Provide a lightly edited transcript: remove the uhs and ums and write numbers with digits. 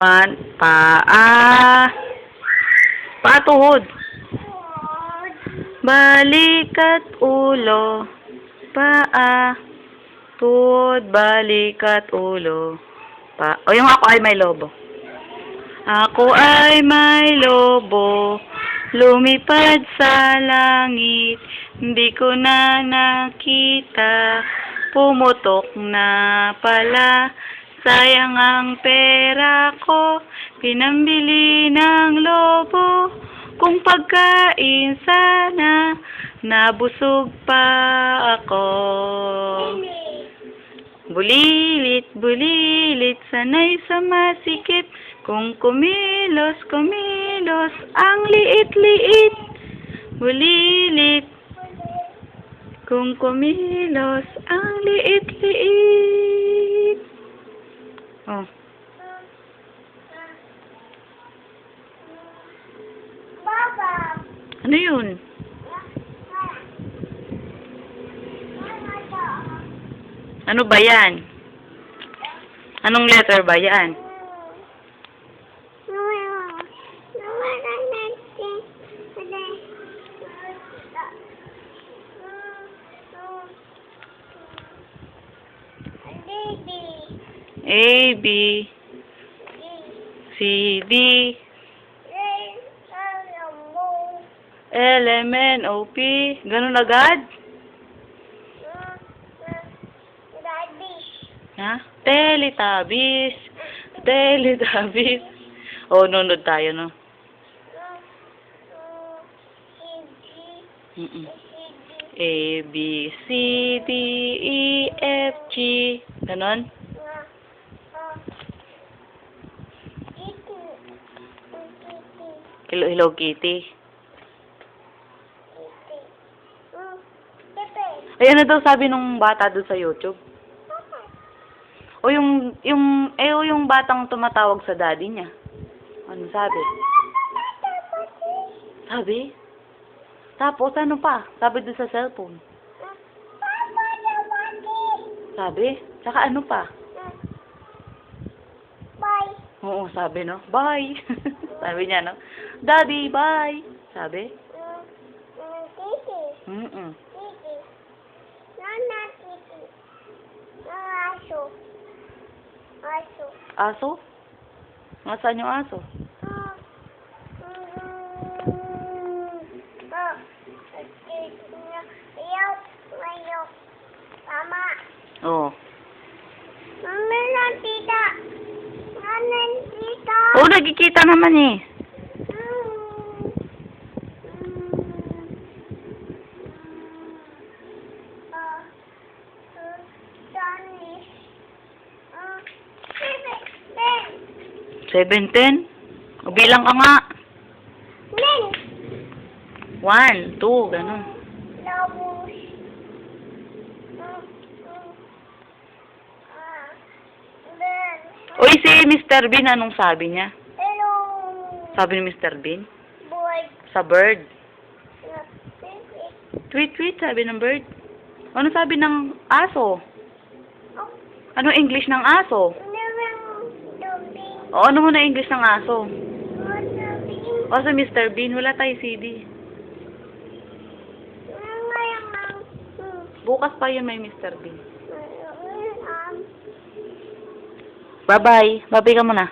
Paa. Patuhod. Balik at ulo. Paa. Tuhod, balik at ulo. O yung ako ay may lobo. Ako ay may lobo. Lumipad sa langit. Hindi ko na nakita. Pumutok na pala. Sayang ang pera ko, pinambili ng lobo. Kung pagkain sana, nabusog pa ako. Bulilit, bulilit, sanay sa masikip. Kung kumilos, kumilos, ang liit-liit. Bulilit, kung kumilos, ang liit-liit. Oh. Baba. Ano yun? Ano ba yan? Anong letter ba yan? A, B, C, D, L, M, N, O, P. Ganun agad? Ha? Teletubbies. Teletubbies. O, nunod tayo, no? A, B, C, D, E, F, G. Ganon? Hello Kitty. Ay, ano daw sabi nung bata doon sa YouTube? O yung batang tumatawag sa daddy niya. Ano sabi? Sabi? Tapos ano pa? Sabi doon sa cellphone. Sabi? Saka ano pa? Bye. Oo, sabi no? Bye. Sabi niya no? Daddy, bye. Sabi? Titi. Mm-mm. Titi. Nana, titi. Aso. Aso. Aso? Nasaan yung aso? Ayaw. Tama. Oo. Mama, tita. Mama, tita. Oo, nagkikita naman eh. Danish. 7, 10? O, bilang ka nga. Men. 1, 2, ganun. Labos. Ben. Uy, si Mr. Bean, anong sabi niya? Hello. Sabi ni Mr. Bean? Boy. Sa bird. Tweet, tweet, sabi ng bird. Ano sabi ng aso? Ano English ng aso? O, ano mo na English ng aso? O, sa Mr. Bean, wala tayo CD. Bukas pa yun may Mr. Bean. Bye-bye. Bye-bye ka muna.